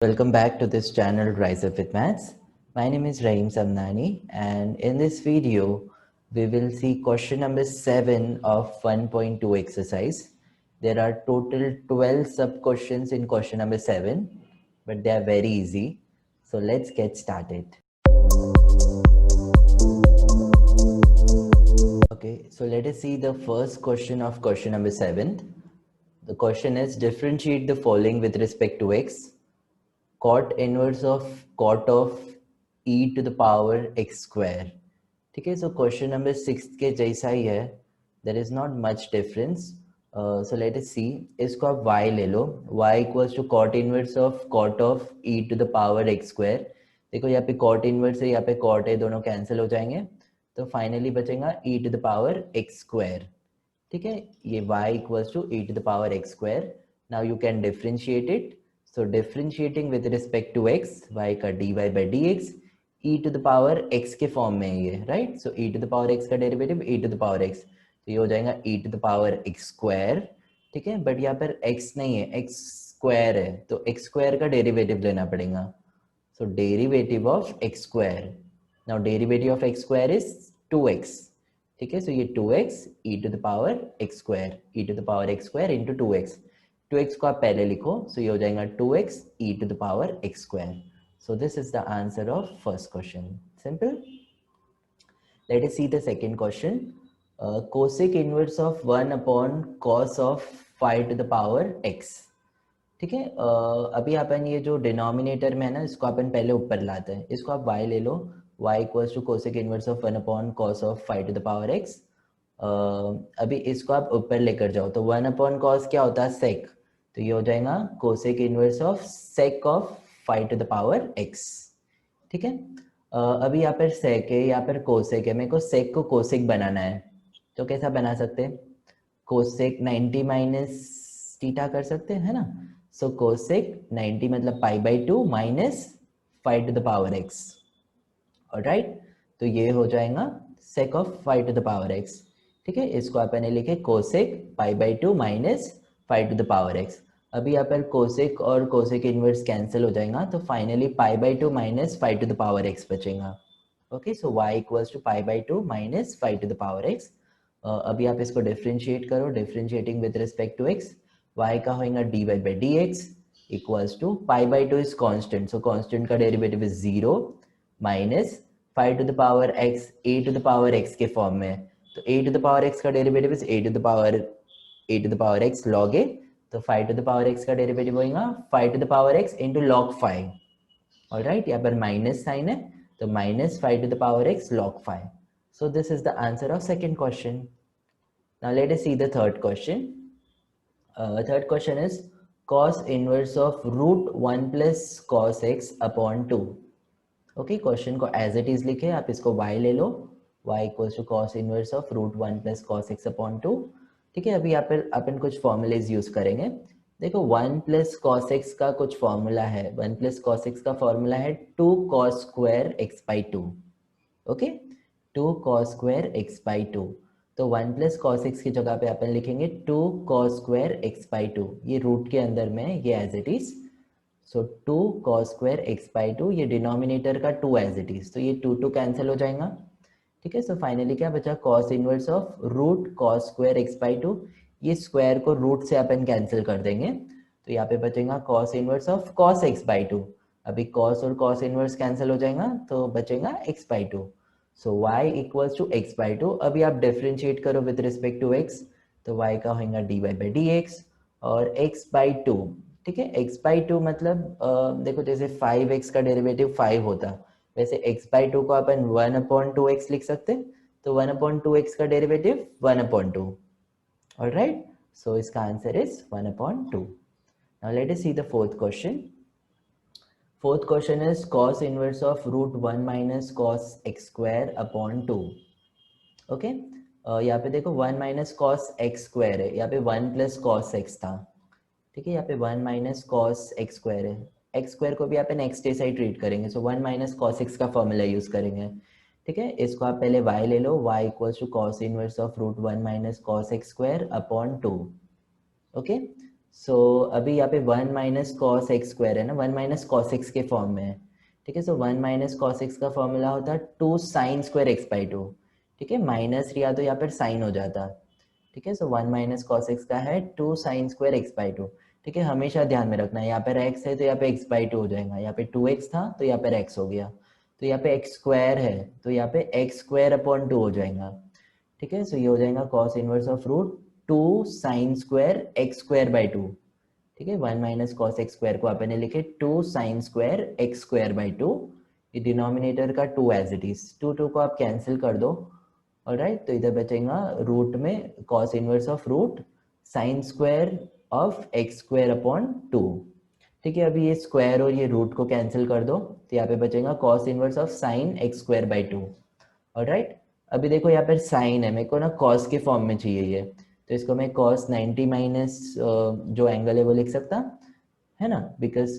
Welcome back to this channel Rise Up with Maths. My name is Rahim Samnani and in this video we will see question number 7 of 1.2 exercise. There are total 12 sub questions in question number 7 but they are very easy. So let's get started. Okay, so let us see the first question of question number 7. The question is differentiate the following with respect to x. Cot inverse of e to the power x square. ठीक है, so question number 6 के जैसा ही है. There is not much difference. So let us see. इसको आप y ले लो. Y equals to cot inverse of e to the power x square. देखो यहाँ पे cot inverse है, यहाँ पे cot है, दोनों कैंसिल हो जाएंगे. तो फाइनली बचेगा e to the power x square. ठीक है, ये y equals to e to the power x square. Now you can differentiate it. So differentiating with respect to x, y का dy by dx, e to the power x के form में है ये, right? So e to the power x का derivative e to the power x, तो ये हो जाएगा e to the power x square. ठीक है, बट यहाँ पर x नहीं है, x square है, तो x square का डेरिवेटिव लेना पड़ेगा. So derivative of x square. Now derivative of x square is 2x. ठीक है, so ये 2x e to the power x square, e to the power x square into 2x. 2x को आप पहले लिखो, so ये हो जाएगा 2x e to the power x square. So this is the answer of first question. Simple. Let us see the second question. Cosec inverse of 1 upon cos of phi to the power x. ठीक है, अभी अपन ये जो denominator में है ना, इसको अपन पहले ऊपर लाते हैं. इसको आप y ले लो, y equals to cosec inverse of 1 upon cos of phi to the power x. अभी इसको आप ऊपर लेकर जाओ, तो 1 अपॉन कॉस क्या होता है, सेक, तो ये हो जाएगा cosec inverse of sec of phi to the power x. ठीक है, अभी यहाँ पर सेक है, यहाँ पर कोसेक है, मेरे को सेक को कोसेक बनाना है, तो कैसा बना सकते हैं, कोसेक 90 माइनस थीटा कर सकते हैं, है ना. सो कोसेक 90 मतलब pi by 2 minus phi to the power x. Alright, तो ये हो जाएगा sec of phi to the power x. ठीक है, इसको अपन लिखे cosec pi by 2 minus phi to the power x. अभी यहाँ पर कोसेक और कोसेक इनवर्स कैंसिल हो जाएगा, तो finally pi by 2 minus phi to the power x बचेगा. Okay, so y equals to pi by 2 minus phi to the power x. अभी आप इसको डिफरेंशिएट करो, differentiating with respect to x, y का होगा dy by dx equals to pi by 2 is constant, so constant का derivative is 0 minus phi to the power x a to the power x के form में, तो a to the power x का derivative is a to the power x log a, तो phi to the power x का derivative होगा phi to the power x into log phi. Alright, यहाँ पर minus sign है, तो minus phi to the power x log phi. So this is the answer of second question. Now let us see the third question. Third question is cos inverse of root 1 plus cos x upon 2. Okay, question को as it is लिखे, आप इसको y ले लो, y equals to cos inverse of root 1 plus cos x upon 2. ठीक है, अभी यहाँ पर अपन कुछ फॉर्मूलेज यूज करेंगे. देखो 1 plus cos x का कुछ फॉर्मूला है, 1 plus cos x का फॉर्मूला है 2 cos square x by 2. Okay, 2 cos square x by 2, तो 1 plus cos x की जगह पे अपन लिखेंगे 2 cos square x by 2. ये रूट के अंदर में ये as it is, so 2 cos square x by 2, ये डिनोमिनेटर का 2 एज इट इज, तो ये 2 कैंसिल हो जाएगा. ठीक है, सो फाइनली क्या बचा, cos inverse of root cos square x by 2. ये स्क्वायर को रूट से अपन कैंसिल कर देंगे, तो यहाँ पे बचेगा cos inverse of cos x by 2. अभी cos और cos इनवर्स कैंसिल हो जाएगा, तो बचेगा x by 2. So y equals to x by 2. अभी आप डिफरेंशिएट करो विद रिस्पेक्ट टू x, तो y का होगा dy by dx और x by 2. ठीक है, x by 2 मतलब देखो जैसे 5x का डेरिवेटिव 5 होता, वैसे x by 2 को अपन 1 अपॉन 2x लिख सकते, तो 1 अपॉन 2x का डेरिवेटिव 1 अपॉन 2. ऑलराइट, सो इसका answer is 1 upon 2. Now let us see the fourth question. Fourth question is cos inverse of root 1 minus cos x square upon 2. Okay, यहाँ पे देखो 1 minus cos x square है, यहाँ पे 1 plus cos x था. ठीक है, यहाँ पे 1 माइनस कॉस एक्स स्क्वायर है, एक्स स्क्वायर को भी अपन एक्स जैसा ही ट्रीट करेंगे, सो 1 माइनस कॉस एक्स का फॉर्मूला यूज करेंगे. ठीक है, इसको आप पहले y ले लो, y equals to cos inverse of root 1 minus cos x square upon 2. Okay, so अभी यहाँ पे 1 माइनस कॉस एक्स स्क्वायर है ना, 1 माइनस कॉस एक्स के फॉर्म में है, ठीक है। सो 1 माइनस कॉस एक्स का फॉर्मूला होता है 2 साइन स्क्वायर एक्स बाई 2, ठीक है। माइनस लिया तो यहाँ पर साइन हो जाता, ठीक है। सो 1 माइनस कॉस एक्स का है 2 साइन स्क्वायर एक्स बाई 2, ठीक है। हमेशा ध्यान में रखना है, यहाँ पर x है तो यहाँ पे x बाई 2 हो जाएगा, यहाँ पे 2x था तो यहाँ पर x हो गया, तो यहाँ पे x स्क्वायर है तो यहाँ पे x स्क्वायर अपॉन 2 हो जाएगा, ठीक है। सो ये हो जाएगा cos inverse of root 2 sine square x square by 2, ठीक है। 1 माइनस कॉस एक्स स्क्वायर को आपने लिखे 2 sine square x square by 2, ये डिनोमिनेटर का 2 एज इट इज, 2 को आप कैंसिल कर दो, ऑलराइट। तो इधर बचेगा रूट में cos inverse of root sine square of x square upon 2, ठीक है। अभी ये स्क्वायर और ये रूट को कैंसिल कर दो, तो यहाँ पे बचेगा cos inverse of sine x square by 2, alright. अभी देखो यहाँ पर साइन है, मेरे को ना कॉस के फॉर्म में चाहिए ये, तो इसको मैं कॉस 90 माइनस जो एंगल है वो लिख सकता है ना, बिकॉज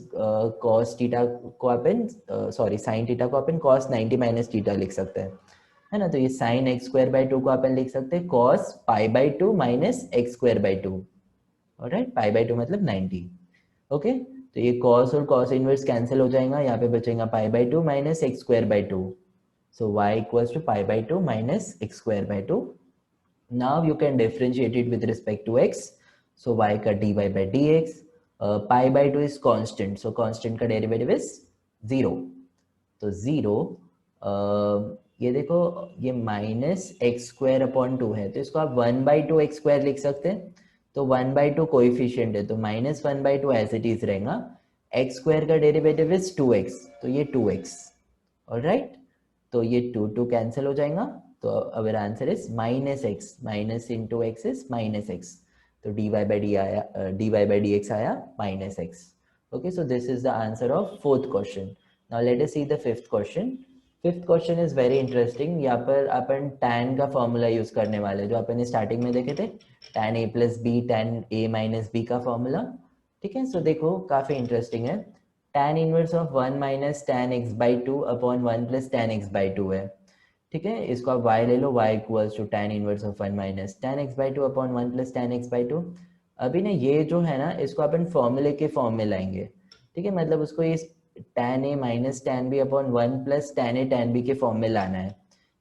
कॉस टीटा को अपन सॉरी साइन टीटा को अपन कॉस 90 माइनस टीटा लिख सकते हैं, है ना। तो ये साइन एक्स स्क्वायर बाई 2 को अपन लिख सकते हैं cos pi by 2 minus x square by 2, alright. Pi by 2 मतलब 90, ओके। तो ये कॉस और कॉस इनवर्स कैंसिल हो जाएगा, यहाँ पे बचेगा pi by 2 minus x square by 2, so y equals to pi by 2 minus x square by 2. Now you can differentiate it with respect to x. So y का dy by dx, pi by 2 is constant, so constant का derivative is 0. तो 0, ये देखो ये minus x square upon 2 है, तो इसको आप 1 बाई 2 एक्स स्क्वायर लिख सकते हैं, तो 1 बाई 2 कोइफिशिएंट है तो minus 1 by 2 as it is रहेगा, एक्स स्क्वायर का डेरिवेटिव इज 2x, तो ये 2x, ऑलराइट। तो ये 2 कैंसिल हो जाएगा, तो our answer is minus x, minus into x is minus x, तो dy by dx आया minus x, okay. So this is the answer of fourth question. Now let us see the fifth question. Fifth question is very interesting, यहाँ पर अपन tan का formula use करने वाले, जो अपन starting में देखे थे, tan a plus B tan a minus B का फॉर्मूला, ठीक है। सो देखो काफी इंटरेस्टिंग है, tan inverse of 1 minus tan x by 2 upon 1 plus tan x by 2 है, ठीक है। इसको आप y ले लो, y equals to tan inverse of 1 minus tan x by 2 upon 1 plus tan x by 2। अभी ना ये जो है ना इसको अपन फॉर्मूले के फॉर्म में लाएंगे, ठीक है। मतलब उसको ये tan a minus tan b upon 1 plus tan a tan b के फॉर्म में लाना है,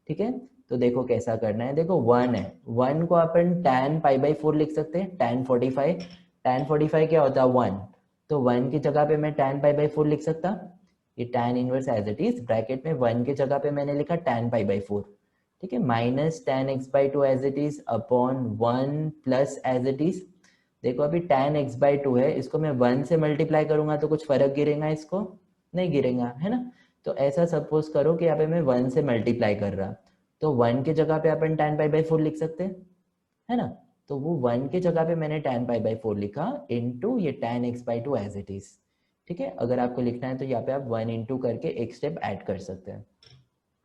ठीक है। तो देखो कैसा करना है, देखो 1 है, 1 को अपन tan पाई बाई 4 लिख सकते हैं, tan 45 क्या होता है 1, तो 1 की जगह पे मैं tan पाई बाई 4 लिख सकता, ये tan inverse as it is, bracket में 1 की जगह पे मैंने लिखा tan पाई बाई 4, ठीक है, minus tan x by 2 as it is upon 1 plus as it is. देखो अभी tan x बाई 2 है, इसको मैं 1 से मल्टीप्लाई करूंगा तो कुछ फर्क गिरेगा, इसको नहीं गिरेगा, है ना। तो ऐसा सपोज करो कि यहाँ पे मैं 1 से मल्टीप्लाई कर रहा, तो 1 की जगह पे अपन tan पाई बाई 4 लिख सकते हैं, है ना। तो वो 1 की जगह पे मैंने tan पाई बाई 4 लिखा इनटू ये tan x by 2 as it is, ठीक है। अगर आपको लिखना है तो यहाँ पे आप 1 इंटू करके एक स्टेप ऐड कर सकते हैं,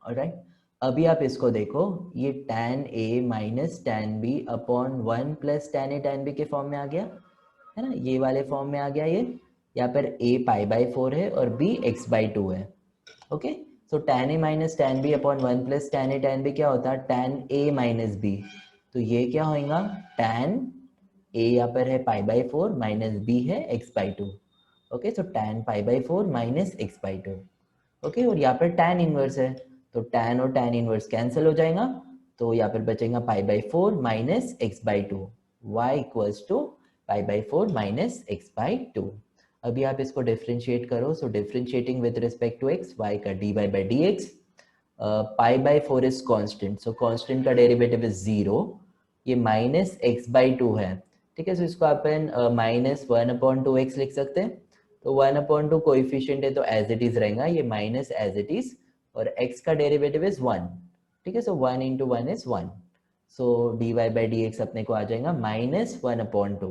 ऑलराइट। अभी आप इसको देखो, ये tan a minus tan b upon 1 plus tan a tan b के फॉर्म में आ गया, है ना, ये वाले फॉर्म में आ गया ये। यहाँ पर a पाई बाई 4 है और b x बाई 2 है, okay. So tan a minus tan b upon 1 plus tan a tan b क्या होता है tan a माइनस b, तो ये क्या होगा tan a यहाँ पर है पाई बाई 4 माइनस b है x by 2, okay. So tan pi by 4 minus x by 2, okay. और यहाँ पर tan इनवर्स है, तो tan और tan इनवर्स कैंसिल हो जाएगा, तो यहाँ पर बचेगा pi by 4 minus x by 2, y equals to pi by 4 minus x by 2। अभी आप इसको डिफ्रेंशिएट करो, so differentiating with respect to x, y का d by by d x, pi by 4 is constant, so constant का derivative is 0, ये minus x by 2 है, ठीक है। सो इसको अपन माइनस 1 अपॉन 2 एक्स लिख सकते हैं, तो 1 अपॉन 2 कोइफिशिएंट है तो एज इट इज रहेगा, ये माइनस एज इट इज, और x का डेरिवेटिव इज 1, ठीक है। सो 1 into 1 is 1, so dy by dx अपने को आ जाएगा minus 1 upon 2।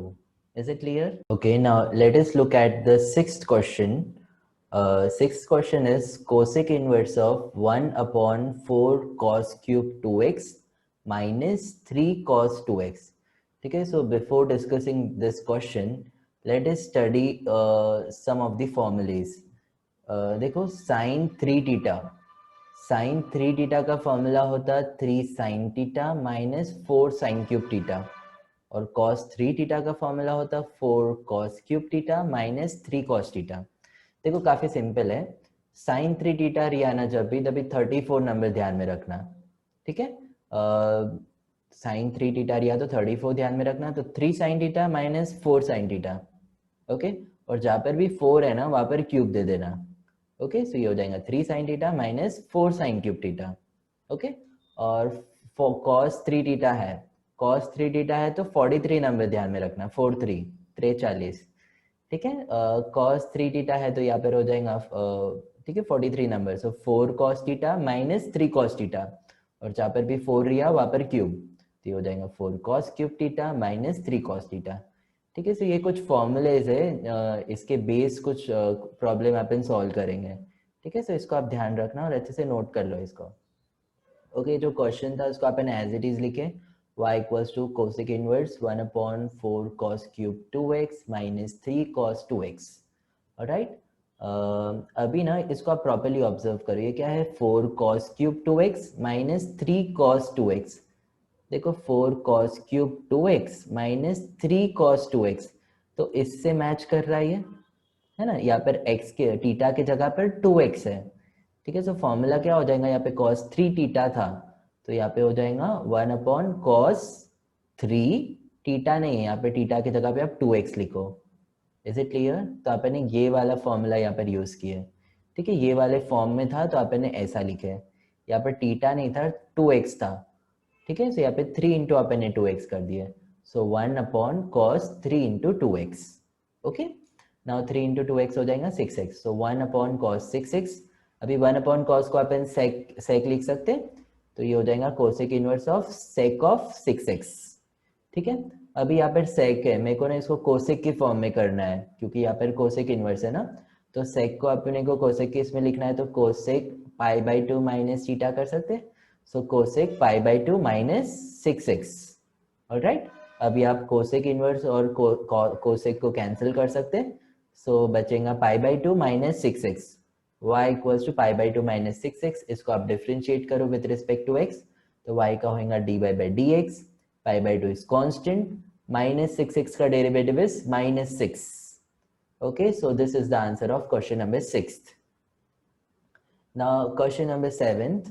Is it clear? Okay, now let us look at the sixth question. Sixth question is cosec inverse of 1 upon 4 cos cube 2x minus 3 cos 2x, ठीक है। So before discussing this question let us study some of the formulae. देखो sine 3 theta, sine 3 theta का formula होता है 3 sine theta minus 4 sine cube theta, और cos 3 theta का formula होता 4 cos cube theta minus 3 cos theta. देखो काफी simple है, sin 3 थीटा रियाना जब भी तभी 34 नंबर ध्यान में रखना, ठीक है। sin 3 थीटा रिया तो 34 ध्यान में रखना, तो 3 sin theta minus 4 sin theta, okay. और जहाँ पर भी 4 है ना वहाँ पर क्यूब दे देना, ओके। सो ये हो जाएगा 3 sin theta minus 4 sin cube theta, okay. और cos 3 थीटा है, cos 3 थीटा है तो 43 नंबर ध्यान में रखना, 43 43, ठीक है। cos 3 थीटा है तो यहाँ पर हो जाएगा ठीक है 43 नंबर, सो 4 cos theta minus 3 cos theta, और जहाँ पर भी 4 रिया वहाँ पर क्यूब, तो ये हो जाएगा 4 cos cube theta minus 3 cos theta, ठीक है। सो ये कुछ फॉर्मूलेज है, इसके बेस कुछ प्रॉब्लम अपन सॉल्व करेंगे, ठीक है। सो इसको आप ध्यान रखना और अच्छे से नोट कर लो इसको, ओके। जो क्वेश्चन था उसको अपन एज इट इज लिखे, y equals to cosec inverse 1/4 cos cube 2x minus 3 cos 2x, right. अभी ना इसको आप प्रॉपरली ऑब्जर्व करो, ये क्या है 4 cos cube 2x minus 3 cos 2x। देखो 4 cos cube 2x minus 3 cos 2x, तो इससे मैच कर रहा है ना। यहाँ पर x के थीटा की जगह पर 2x है, ठीक है। सो फॉर्मूला क्या हो जाएगा, यहाँ पे cos 3 थीटा था तो यहाँ पे हो जाएगा 1/cos 3 थीटा, नहीं है यहाँ पे थीटा की जगह पे आप 2x लिखो, इज इट क्लियर। तो आपने ये वाला फॉर्मूला यहाँ पर यूज किया, ठीक है। ये वाले फॉर्म में था तो आपने ऐसा लिखा है, यहाँ पर थीटा नहीं था 2x था, ठीक है। सो यहाँ पे 3 इंटू आपने 2x कर दिया, सो 1/cos 3 into 2x, okay. Now 3 into 2x हो जाएगा 6x, सो 1/cos 6x। अभी 1/cos को अपन सेक लिख सकते हैं, तो ये हो जाएगा cosec inverse of sec of 6x, ठीक है। अभी यहाँ पर सेक है, मेरे को ना इसको कोसेक की फॉर्म में करना है क्योंकि यहाँ पर कोसेक इनवर्स है ना, तो सेक को अपने को कोसेक की इसमें लिखना है, तो कोसेक π/2 माइनस थीटा कर सकते हैं, सो कोसेक π/2 माइनस 6x, ऑलराइट। अभी आप कोसेक इनवर्स और कोसेक को कैंसिल कर सकते हैं, सो बचेगा π/2 minus 6x, y equals to π/2 minus 6x। इसको आप डिफ्रेंशिएट करो विद रिस्पेक्ट टू x, तो y का होगा dy/dx, π/2 is constant, minus 6x का derivative is minus 6, okay। So this is the answer of question number 6th. Now question number 7th,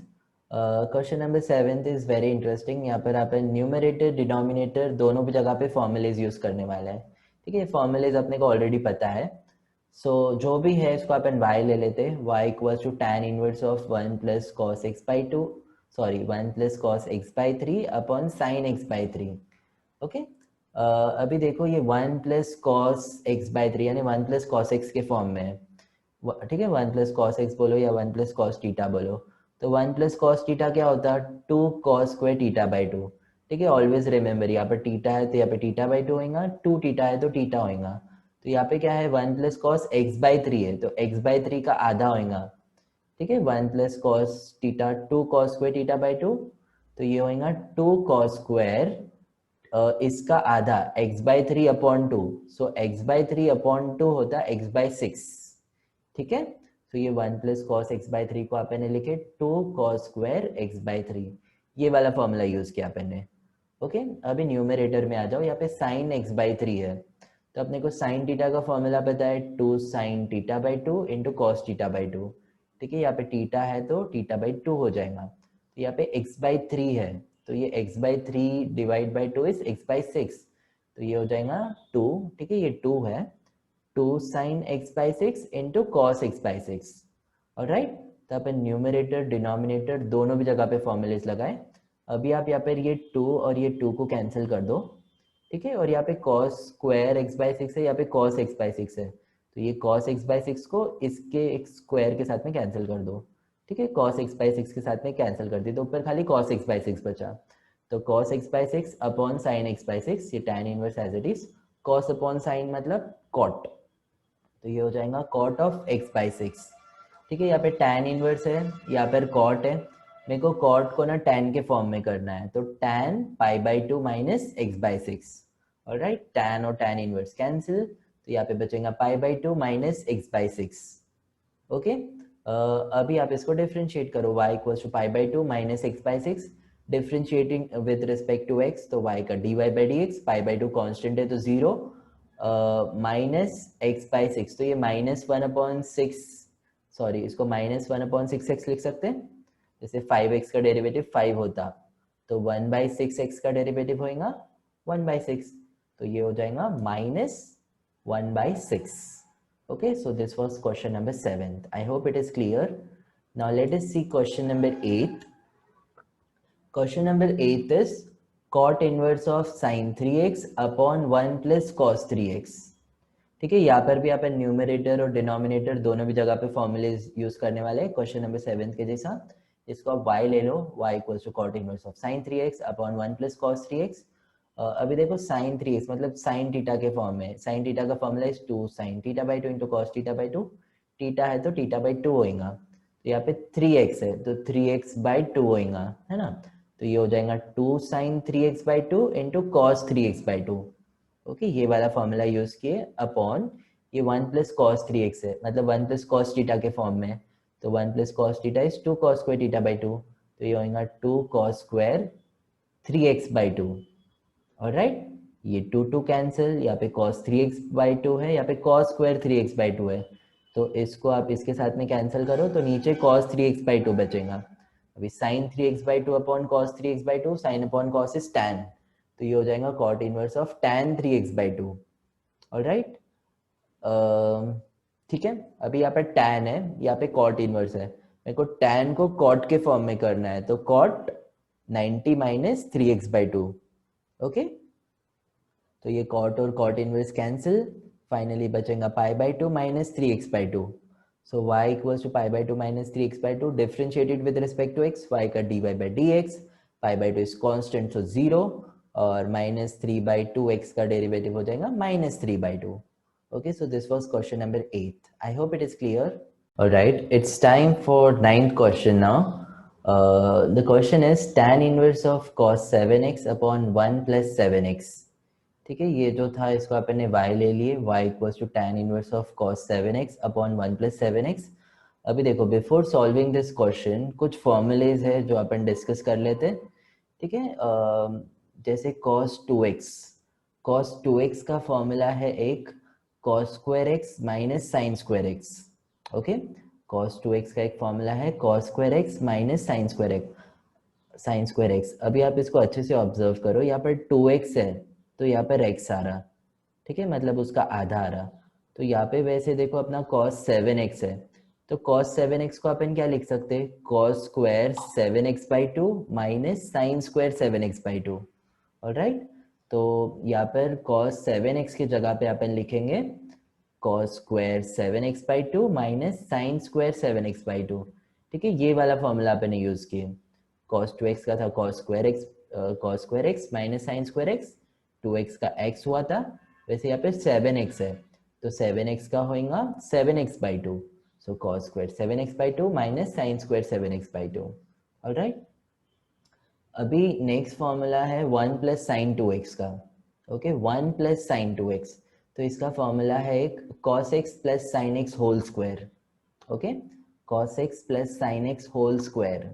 question number 7th is very interesting। यहाँ पर अपन numerator denominator दोनों भी जगह पे formulas use करने वाला है, ठीक है। फॉर्मूलेज अपने को ऑलरेडी पता है, सो जो भी है इसको अपन y ले लेते हैं, y equals to tan inverse of 1 plus cos x/2, sorry 1 plus cos x/3 upon sin x/3, okay. अभी देखो ये 1 प्लस कॉस x/3 यानी 1 प्लस कॉस एक्स के फॉर्म में है, ठीक है। 1 प्लस कॉस एक्स बोलो या 1 प्लस कॉस थीटा बोलो, तो 1 प्लस कॉस थीटा क्या होता है 2 cos स्क्वायर थीटा/2, ठीक है। ऑलवेज रिमेंबर यहाँ पर थीटा है तो यहाँ पे थीटा/2 होगा, 2 थीटा है तो थीटा होगा, तो यहाँ पे क्या है 1 प्लस कॉस x/3 है तो x/3 का आधा होगा, ठीक है। 1 plus cos theta 2 cos square theta, तो ये होगा 2 cos स्क्वायर इसका आधा x/3 अपॉन 2, सो x/3 अपॉन 2 होता है x/6, ठीक है। तो ये 1 प्लस कॉस x/3 को आपने लिखे 2 cos स्क्वायर x/3, ये वाला फॉर्मूला यूज किया आपने, ओके। अभी न्यूमरेटर में आ जाओ, यहाँ पे साइन x/3 है तो अपने को साइन थीटा का फॉर्मूला पता है 2 sin θ/2 इंटू कॉस θ/2, ठीक है। यहाँ पे थीटा है तो θ/2 हो जाएगा, तो यहाँ पे x/3 है तो ये x/3 divide by 2 is x/6, तो ये हो जाएगा 2, ठीक है। ये 2 है 2 sin x/6 into cos x/6, alright. तो अपन न्यूमरेटर डिनोमिनेटर दोनों भी जगह पे फॉर्मूलेस लगाए। अभी आप यहाँ पर ये 2 और ये 2 को कैंसिल कर दो, ठीक है। और यहाँ पे cos स्क्वायर x/6 है, यहाँ पे cos x/6 है, तो ये cos x/6 को इसके स्क्वायर के साथ में कैंसिल कर दो, ठीक है। cos x/6 के साथ में कैंसिल कर दी तो ऊपर खाली cos x/6 बचा, तो cos x/6 upon sin x/6, ये tan inverse as it is, cos upon sin मतलब cot, तो ये हो जाएगा cot ऑफ x/6, ठीक है। यहाँ पे tan इनवर्स है, यहाँ पर cot है, मेरे को cot को ना tan के फॉर्म में करना है, तो tan π/2 minus x/6, alright. tan और tan इनवर्स कैंसिल, तो यहाँ पे बचेगा π/2 माइनस x/6, ओके। अभी आप इसको डिफरेंशिएट करो, y equals to π/2 minus x/6, differentiating with respect to x, तो y का dy by d x, pi by two constant है तो 0, माइनस एक्स बाई सिक्स, तो ये minus one upon six, sorry इसको minus one upon six x लिख सकते हैं, जैसे 5x का डेरिवेटिव 5 होता तो 1/6x का डेरिवेटिव होएगा 1/6, तो ये हो जाएगा minus 1/6. Okay, so this was question number 7. I hope it is clear. Now let us see question number 8. Question number 8 is cot inverse of sin 3x upon 1 plus cos 3x. ठीक है, यहाँ पर भी अपन न्यूमरेटर और denominator दोनों भी जगह पे फॉर्मूले यूज करने वाले हैं क्वेश्चन नंबर 7 के जैसा. इसको आप y ले लो, y equals to cot inverse of sin 3x upon 1 plus cos 3x. अभी देखो sin 3x मतलब sin थीटा के फॉर्म में, sin थीटा का formula is 2 sin theta by 2 into cos theta by 2, theta है तो थीटा बाई 2 होएगा, तो यहाँ पे 3x है तो 3x बाई 2 होएगा, है ना, तो ये हो जाएगा 2 sin 3x by 2 into cos 3x by 2. Okay, ये वाला फॉर्मूला यूज किए अपॉन ये 1 प्लस कॉस 3x है, मतलब 1 प्लस कॉस थीटा के फॉर्म में, तो 1 plus cos theta is 2 cos square theta by 2, तो ये होगा 2 cos square 3x by 2. Alright, ये 2 2 कैंसिल, यहाँ पे cos 3x बाई 2 है, यहाँ पे cos स्क्वायर 3x बाई 2 है, तो इसको आप इसके साथ में कैंसिल करो तो नीचे cos 3x बाई 2 बचेगा. अभी sin 3x by 2 upon cos 3x by 2, sin upon cos is tan, तो ये हो जाएगा cot inverse of tan 3x by 2. Alright, ठीक है, अभी यहाँ पे tan है, यहाँ पे cot इनवर्स है, मेरे को tan को cot के फॉर्म में करना है, तो cot 90 minus 3x by 2. Okay, तो ये cot और cot इनवर्स कैंसिल, फाइनली बचेगा pi by 2 minus 3x by 2. So y equals to pi by 2 minus 3x by 2, differentiated with respect to x, y का dy by d x, pi by 2 is constant so 0, और minus 3 by 2 x का derivative हो जाएगा minus 3 by 2. Okay, so this was question number 8. I hope it is clear. All right, it's time for ninth question now. The question is tan inverse of cos 7x upon 1 plus 7x. ठीक है, ये जो था इसको अपन ने y ले लिए, y equals to tan inverse of cos 7x upon 1 plus 7x. अभी देखो, बिफोर सॉल्विंग दिस क्वेश्चन कुछ फॉर्मूलेज है जो अपन डिस्कस कर लेते हैं. ठीक है, जैसे cos 2x का फॉर्मूला है एक cos square x minus sign square x. Okay, cos 2x का एक फॉर्मूला है cos square x minus sign square x. अभी आप इसको अच्छे से ऑब्जर्व करो, यहाँ पर 2x है तो यहाँ पर x आ रहा, ठीक है, मतलब उसका आधा आ रहा, तो यहाँ पे वैसे देखो अपना cos 7x है, तो cos 7x को अपन क्या लिख सकते हैं, cos square 7x by 2 minus sine square 7x by 2. Alright, तो यहाँ पर cos 7x की जगह पे अपन लिखेंगे cos square 7x by 2 minus sine square 7x by 2. ठीक है, ये वाला फॉर्मूला अपन ने यूज किया. cos 2x का था cos square x minus sine square x, 2x का x हुआ था, वैसे यहाँ पे 7x है तो 7x का होगा 7x by 2, so cos square 7x by 2 minus sine square 7x by 2. Alright, अभी नेक्स्ट फॉर्मूला है 1 प्लस साइन 2x का. ओके, 1 प्लस साइन 2x, तो इसका फॉर्मूला है एक cos x plus sine x whole square. Okay, cos x plus sine x whole square.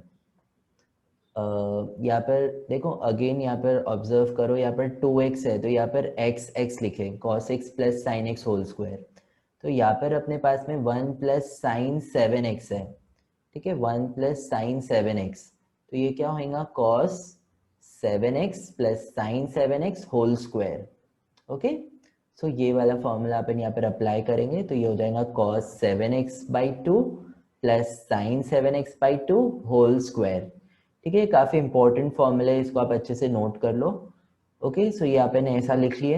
यहाँ पर देखो अगेन, यहाँ पर ऑब्जर्व करो, यहाँ पर 2x है तो यहाँ पर x लिखे cos x plus sine x whole square, तो यहाँ पर अपने पास में 1 प्लस साइन 7x है. ठीक है, 1 प्लस साइन 7x, तो ये क्या होगा cos 7x plus sine 7x whole square. Okay, so ये वाला फॉर्मूला अपन यहाँ पर अप्लाई करेंगे, तो ये हो जाएगा cos 7x by 2 plus sine 7x by 2 whole square. ठीक है, काफ़ी इंपॉर्टेंट फॉर्मूला है, इसको आप अच्छे से नोट कर लो. ओके, सो ये आपने ऐसा लिख लिए.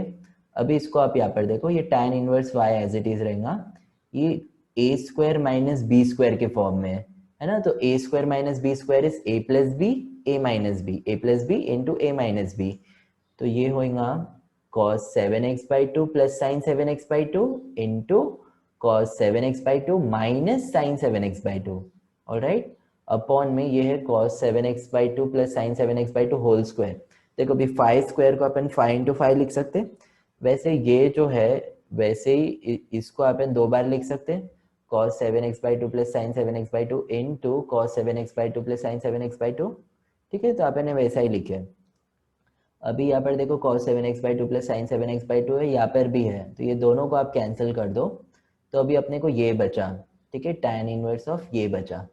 अभी इसको आप यहाँ पर देखो, ये tan inverse y as it is रहेगा, ये a square minus B square के फॉर्म में है ना, तो a square minus B square is a plus B, a minus B, a plus B into a minus B, तो ये होगा cos 7x by 2 plus sine 7x by 2 into cos 7x by 2 minus sine 7x by 2. Alright, upon में ये है cos 7x by 2 plus sine 7x by 2 whole square. देखो अभी 5 square को अपन 5 into 5 लिख सकते हैं, वैसे ये जो है वैसे ही इसको अपन दो बार लिख सकते हैं, cos 7x by 2 plus sine 7x by 2 into cos 7x by 2 plus sine 7x by 2. ठीक है, तो आपने वैसा ही लिखे। अभी यहाँ पर देखो cos 7x/2 plus sign 7x/2 है, यहाँ पर भी है, तो ये दोनों को आप कैंसिल कर दो, तो अभी अपने को ये बचा, ठीक है, tan इनवर्स ऑफ ये बचा।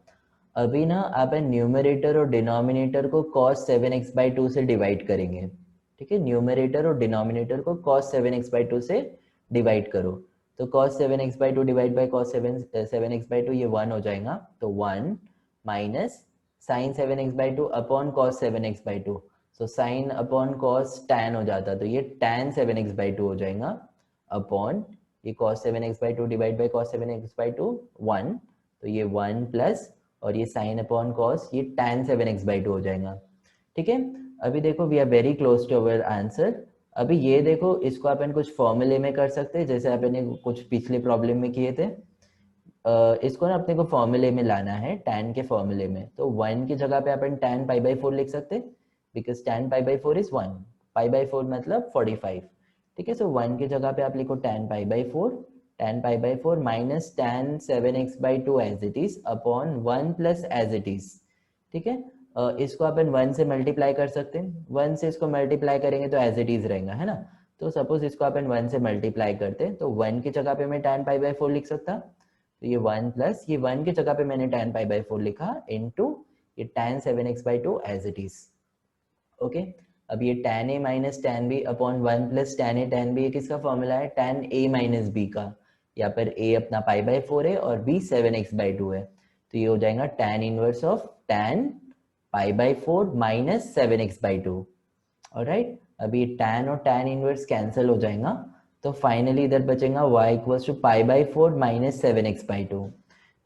अभी ना आप न्यूमरेटर और डिनोमिनेटर को cos 7x/2 से डिवाइड करेंगे, ठीक है, न्यूमरेटर और डिनोमिनेटर को cos 7x/2 से डिवाइड करो, तो cos 7x/2 divide by cos 7x/2 ये 1 हो जाएगा, तो 1 minus sine 7x/2 upon cos 7x/2, so sine upon cos tan हो जाता, तो ये tan 7x/2 हो जाएगा अपॉन ये cos 7x/2 divide by cos 7x/2 1, तो ये 1 प्लस और ये साइन अपॉन कॉस ये tan 7x/2 हो जाएगा। ठीक है, अभी देखो we are very close to our answer. अभी ये देखो इसको अपन कुछ फॉर्मूले में कर सकते हैं, जैसे अपने कुछ पिछले प्रॉब्लम में किए थे। इसको ना अपने को फॉर्मूले में लाना है, tan के फॉर्मूले में, तो 1 की जगह पे अपन tan π/4 लिख सकते हैं, बिकॉज tan π/4 इज 1, π/4 मतलब 45। ठीक है, सो 1 की जगह पे आप लिखो tan π/4 minus tan 7x/2 as it is upon 1 plus as it is. ठीक है, इसको अपन 1 से मल्टीप्लाई कर सकते हैं, 1 से इसको मल्टीप्लाई करेंगे तो एज इट इज रहेगा, है ना। तो सपोज इसको अपन 1 से मल्टीप्लाई करते हैं, तो 1 की जगह पे मैं tan π/4 लिख सकता, तो ये 1 प्लस ये 1 की जगह पे मैंने tan π/4 लिखा इनटू ये tan 7x/2 as it is. Okay, अब ये tan a minus tan b upon 1 plus tan a tan b, ये किसका फॉर्मूला है, tan a माइनस b का। यहाँ पर a अपना π/4 है और b 7x/2 है, तो ये हो जाएगा tan inverse of tan π/4 minus 7x/2। Alright, अब ये tan और tan इनवर्स कैंसिल हो जाएगा, तो फाइनली इधर बचेगा y equals to π/4 minus 7x/2।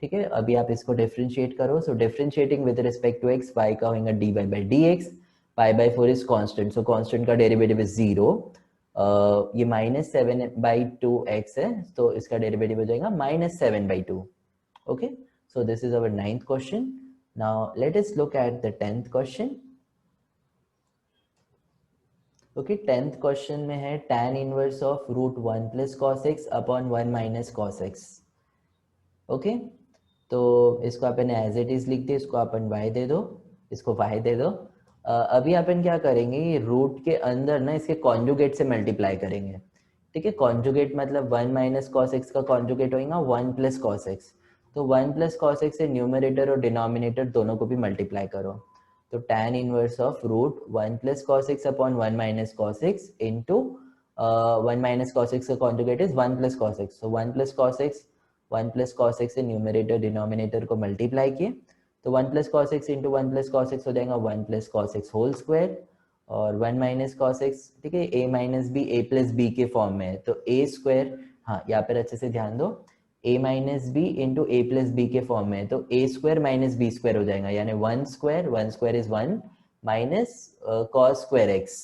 ठीक है, अभी आप इसको डिफरेंशिएट करो, so differentiating with respect to x, y का होगा dy/dx, π/4 is constant, so constant का डेरिवेटिव इज 0, ये माइनस 7/2x है, तो इसका डेरिवेटिव हो जाएगा minus 7/2। Okay, so this is our 9th question. Now let us look at the 10th question. Okay, 10th question में है tan inverse of root 1 plus cos x upon 1 minus cos x. Okay, तो इसको अपन as it is लिख दे, इसको अपन y दे दो, इसको y दे दो। अभी अपन क्या करेंगे, ये रूट के अंदर ना इसके कॉन्जुगेट से मल्टीप्लाई करेंगे। ठीक है, कॉन्जुगेट मतलब 1 माइनस कॉस एक्स का कॉन्जुगेट होगा 1 प्लस कॉस एक्स, तो 1 प्लस कॉस एक्स से न्यूमरेटर और डिनोमिनेटर दोनों को भी मल्टीप्लाई करो, तो tan inverse of root 1 plus cos x upon 1 minus cos x into 1 minus cos x का conjugate is 1 plus cos x, तो 1 plus cos x, 1 plus cos x से न्यूमरेटर डिनोमिनेटर को मल्टीप्लाई किए, तो 1 plus cos x into 1 plus cos x हो जाएगा 1 plus cos x whole square, और 1 minus cos x, ठीक है, a minus B A plus B के फॉर्म में है, तो a स्क्वायर, हाँ यहाँ पर अच्छे से ध्यान दो, a minus B into A plus B के फॉर्म में है, तो a square minus B square हो जाएगा, यानी 1 square is 1 minus cos square x.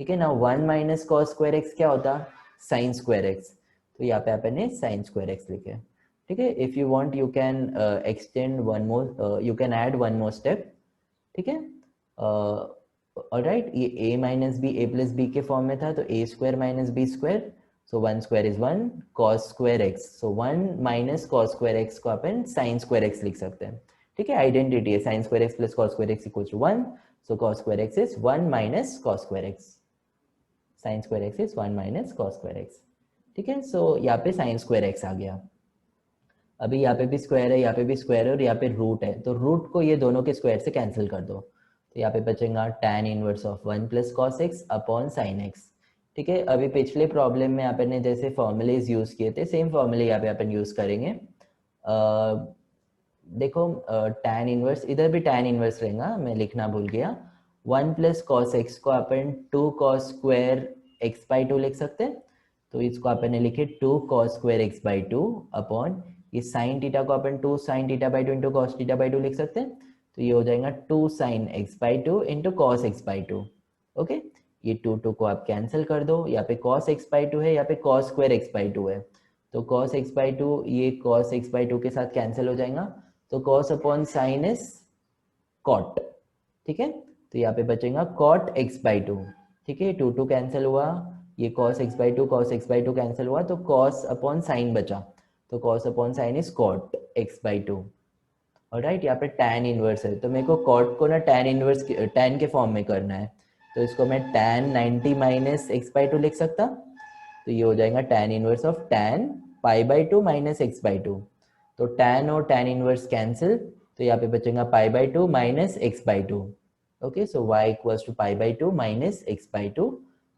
ठीक है ना, 1 माइनस कॉस स्क्वायर एक्स क्या होता, साइन स्क्वायर एक्स, तो यहाँ पे आपने साइन स्क्वायर एक्स लिखे। ठीक है, if you want you can extend one more, you can add one more step. ठीक है, ऑलराइट, ये a minus B A plus B के फॉर्म में था, तो a square minus B square, so 1 square is 1 cos square x, so 1 minus cos square x को अपन sign square x लिख सकते हैं। ठीक है, आइडेंटिटी है, sine square x plus cos square x equal to 1, so cos square x is 1 minus cos square x, sine square x is 1 minus cos square x. ठीक है, सो यहाँ पे साइन स्क्वायर एक्स आ गया। अभी यहाँ पे भी स्क्वायर है, यहाँ पे भी स्क्वायर है, और यहाँ पे रूट है, तो रूट को ये दोनों के स्क्वायर से कैंसिल कर दो, तो यहाँ पे बचेगा tan inverse of 1 plus cos x upon sine x. ठीक है, अभी पिछले प्रॉब्लम में आपने जैसे फॉर्मूलेज यूज किए थे, सेम फॉर्मूले यहाँ पे अपन यूज करेंगे। देखो tan इनवर्स, इधर भी tan इनवर्स रहेगा, मैं लिखना भूल गया, 1 प्लस कॉस एक्स को अपन 2 कॉस स्क्वायर एक्स बाई 2 लिख सकते हैं, तो इसको अपन ने लिखे 2 cos square x by 2 upon ये साइन थीटा को अपन 2 sine theta by 2 into cos theta by 2 लिख सकते हैं, तो ये हो जाएगा 2 sine x by 2 into cos x by 2। Okay, ये 2 को आप कैंसिल कर दो, यहाँ पे कॉस एक्स बाई 2 है, यहाँ पे कॉस स्क्वायर एक्स बाई 2 है, तो कॉस एक्स बाई 2 ये कॉस एक्स बाई 2 के साथ कैंसिल हो जाएगा, तो cos upon sine is cot. ठीक है, तो यहाँ पे बचेगा कॉट एक्स बाई 2। ठीक है, 2 कैंसिल हुआ, ये cos x by 2 cos x by 2 cancel हुआ, तो cos अपॉन साइन बचा, तो cos upon sine is cot x by 2। और राइट यहाँ पे tan इनवर्स है, तो मेरे को कॉट को ना tan इनवर्स tan के फॉर्म में करना है, तो इसको मैं tan 90 minus x by two लिख सकता, तो ये हो जाएगा tan inverse of tan pi by two minus x by two, तो tan और tan इनवर्स कैंसिल, तो यहाँ पे बचेगा pi by two minus x by two. Okay, so y equals to pi by two minus x by two.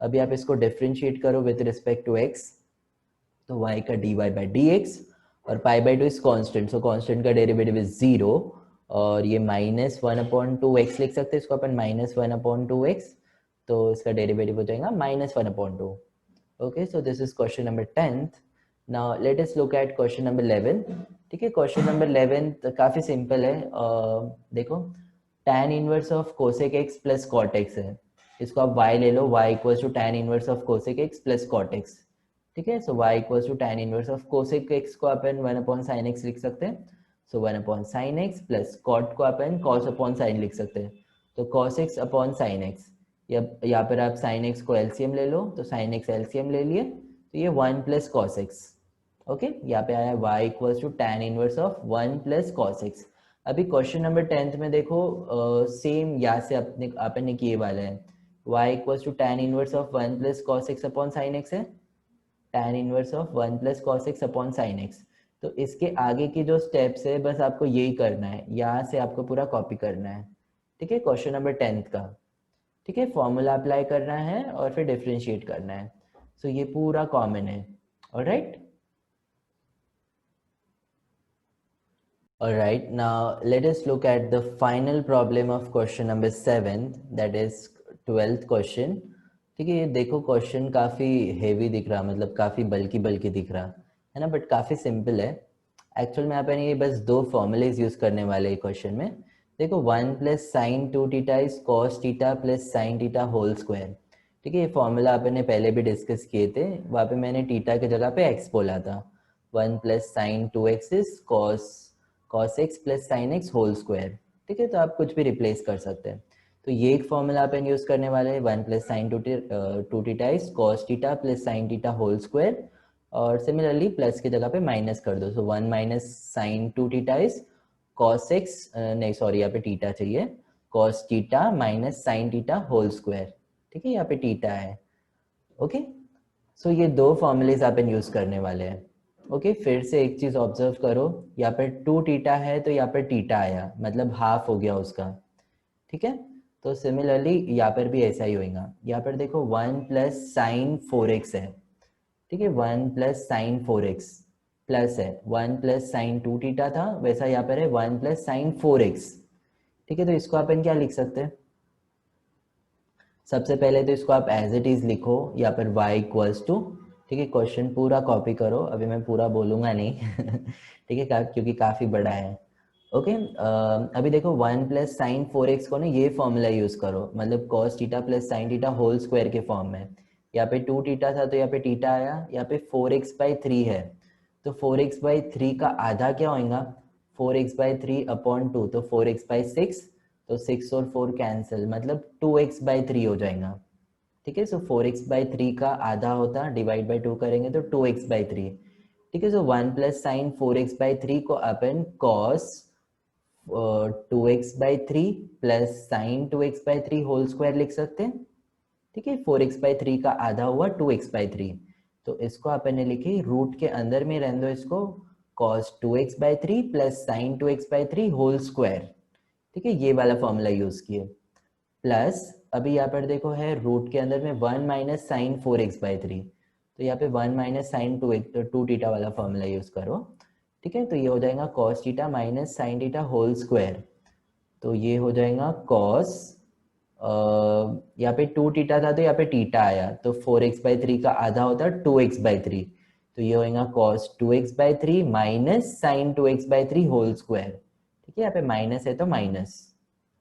अभी आप इसको differentiate करो विद रिस्पेक्ट टू x, तो y का dy बाई डी एक्स, और pi by two is constant, so constant का derivative is zero, और ये minus one upon two x लिख सकते हैं इसको अपन, minus one upon two x, तो इसका डेरिवेटिव हो जाएगा minus one upon two. Okay, so this is question number 10th. Now let us look at question number 11. ठीक है, क्वेश्चन नंबर 11 काफी सिंपल है। देखो tan inverse of cosec x plus cot x है, इसको आप y ले लो, y equals to tan inverse of cosec x plus cot x. ठीक है, so y equals to tan inverse of cosec x को अपन वन अपॉन साइन एक्स लिख सकते हैं, so one upon sine x plus cot को अपन cos upon sine लिख सकते हैं, तो cos x upon sine x, यहाँ पर आप साइन एक्स को एलसीएम ले लो, तो साइन एक्स एलसीएम ले लिए, तो ये one plus cos x. Okay, यहाँ पे आया y equals to tan inverse of one plus cos x. अभी क्वेश्चन नंबर 10th में देखो सेम यहाँ से आपने किए वाला है, y equals to tan inverse of one plus cos x upon sine x है, tan inverse of one plus cos x upon sine x. तो इसके आगे की जो स्टेप्स है बस आपको यही करना है, यहाँ से आपको पूरा कॉपी करना है। ठीक है, क्वेश्चन नंबर 10th का। ठीक है, फॉर्मूला अप्लाई करना है और फिर डिफरेंशिएट करना है, सो ये पूरा कॉमन है। Alright, alright, now let us look at the final problem of question number 7, that is 12th question. ठीक है, ये देखो क्वेश्चन काफ़ी हेवी दिख रहा, मतलब काफ़ी बल्कि बल्कि दिख रहा है ना, बट काफ़ी सिंपल है। एक्चुअल में अपन ये बस दो फॉर्मूलेज यूज़ करने वाले हैं क्वेश्चन में। देखो one plus sine two theta is cos theta plus sine theta whole square. ठीक है, ये फॉर्मूला अपन ने पहले भी डिस्कस किए थे, वहाँ पे मैंने टीटा के जगह पे एक्स बोला था। One plus sine two x is cos cos x plus sine x whole square. ठीक है, तो आप कुछ भी रिप्लेस कर सकते हैं, तो ये एक फॉर्मूला अपन यूज़ करने वाले हैं, one plus sine two theta is cos theta plus sine theta whole square, और सिमिलरली प्लस की जगह पे माइनस कर दो, so one minus sine two theta is cos x, नहीं सॉरी यहाँ पे टीटा चाहिए, cos theta minus sine theta whole square. ठीक है, यहाँ पे टीटा है। ओके, सो ये दो फॉर्मूलेज अपन यूज करने वाले हैं। ओके, फिर से एक चीज ऑब्जर्व करो, यहाँ पे टू टीटा है तो यहाँ पे टीटा आया, मतलब हाफ हो गया उसका। ठीक है, तो सिमिलरली यहाँ पर भी ऐसा ही होगा। यहाँ पर देखो one plus sine four x है, ठीक है, one plus sine four x plus है one plus sine two theta था, वैसा यहाँ पर है one plus sine four x. ठीक है, तो इसको अपन क्या लिख सकते हैं, सबसे पहले तो इसको आप एज इट इज लिखो, यहाँ पर y इक्वल्स टू, ठीक है, क्वेश्चन पूरा कॉपी करो, अभी मैं पूरा बोलूंगा नहीं ठीक है, क्योंकि काफ़ी बड़ा है। ओके, अभी देखो one plus sine four x को ना ये फॉर्मूला यूज़ करो, मतलब cos theta plus sine theta whole square के फॉर्म में। यहाँ पे टू टीटा था तो यहाँ पे टीटा आया, यहाँ पे फोर एक्स बाई थ्री है, तो फोर एक्स बाई थ्री का आधा क्या होगा, four x by three upon two, तो फोर एक्स बाई सिक्स, तो सिक्स और फोर कैंसिल, मतलब टू एक्स बाई थ्री हो जाएगा। ठीक है, so four x by three का आधा होता, डिवाइड बाई टू करेंगे तो टू एक्स बाई थ्री। ठीक है, so one plus sine four x by three को अपन cos two x by three plus sine two x by three whole square लिख सकते हैं। ठीक है, फोर एक्स बाई थ्री का आधा हुआ टू एक्स बाई थ्री, तो इसको अपन ने लिखी रूट के अंदर में रहने दो इसको, cos two x by three plus sine two x by three whole square. ठीक है, ये वाला फॉर्मूला यूज किए, प्लस अभी यहाँ पर देखो है रूट के अंदर में one minus sine four x by three, तो यहाँ पे one minus sine two theta वाला फॉर्मूला यूज करो। ठीक है, तो ये हो जाएगा cos theta minus sine theta whole square, तो ये हो जाएगा कॉस, यहाँ पे टू टीटा था तो यहाँ पे टीटा आया, तो फोर एक्स बाई थ्री का आधा होता है टू एक्स बाई थ्री, तो ये होगा cos two x by three minus sine two x by three whole square. ठीक है, यहाँ पे माइनस है तो माइनस,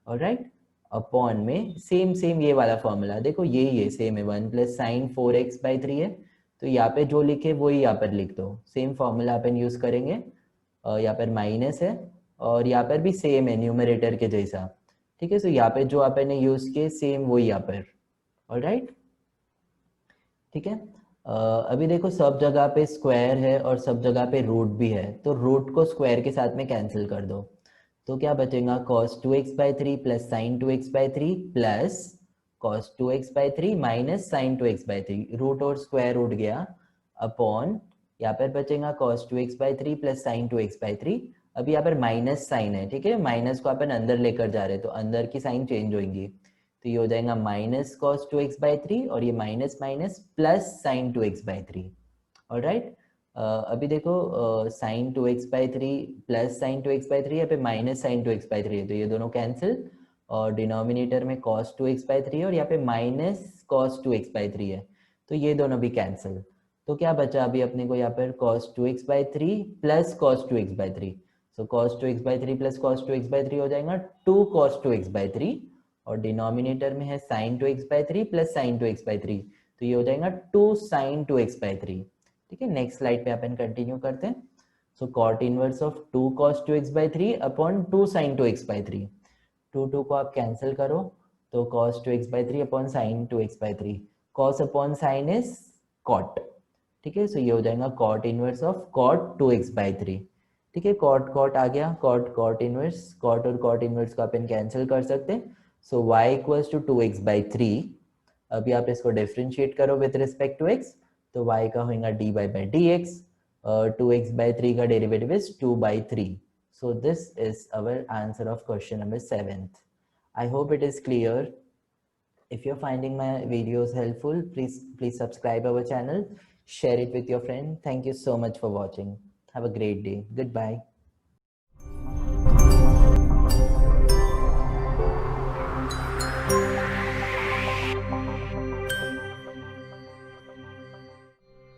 ऑलराइट, अपॉन में सेम सेम ये वाला फॉर्मूला देखो, ये सेम है, one plus sine four x by three है, तो यहाँ पे जो लिखे वही यहाँ पर लिख दो, सेम फॉर्मूला अपन यूज करेंगे। यहाँ पर माइनस है और यहाँ पर भी सेम है न्यूमरेटर के जैसा। ठीक है, सो यहाँ पे जो अपन ने यूज किए सेम वही यहाँ पर, ऑलराइट। ठीक है, अभी देखो सब जगह पे स्क्वायर है और सब जगह पे रूट भी है, तो रूट को स्क्वायर के साथ में कैंसिल कर दो, तो क्या बचेगा cos 2x/3 plus sin 2x/3 plus cos 2x/3 minus sin 2x/3, root और स्क्वायर रूट गया, अपॉन यहाँ पर बचेगा cos 2x/3 plus sin 2x/3। अभी यहाँ पर माइनस साइन है, ठीक है, माइनस को अपन अंदर लेकर जा रहे हैं तो अंदर की साइन चेंज होंगी, तो ये हो जाएगा माइनस cos 2x/3 और ये minus minus plus sin 2x/3। Alright, अभी देखो sign 2x/3 plus sign 2x/3, यहाँ पे माइनस साइन 2x/3 है, तो ये दोनों कैंसिल, और डिनोमिनेटर में cos 2x/3 है और यहाँ पे माइनस cos 2x/3 है, तो ये दोनों भी कैंसिल। तो क्या बचा अभी अपने को यहाँ पर cos 2x/3 plus cos 2x/3, सो cos 2x/3 plus cos 2x/3 हो जाएगा 2 cos 2x/3, और डिनोमिनेटर में है sin 2x/3 plus sin 2x/3, तो ये हो जाएगा 2 sin 2x/3। ठीक है, नेक्स्ट स्लाइड पे अपन कंटिन्यू करते हैं। So cot inverse of 2 cos 2x/3 upon 2 sin 2x/3, 2 को आप कैंसिल करो, तो cos 2x/3 upon sin 2x/3, cos upon sin is cot। ठीक है, सो ये हो जाएगा cot inverse of cot 2x/3। ठीक है, cot cot आ गया, cot इनवर्स, cot और cot इनवर्स को अपन कैंसिल कर सकते हैं, सो y इक्वल्स टू 2x/3। अभी आप इसको डिफ्रेंशिएट करो विद रिस्पेक्ट टू x, तो y का होगा dy/dx, 2x/3 का derivative is 2/3। So this is our answer of question number 7th. I hope it is clear. If you're finding my videos helpful, please subscribe our channel, share it with your friend. Thank you so much for watching. Have a great day. Goodbye.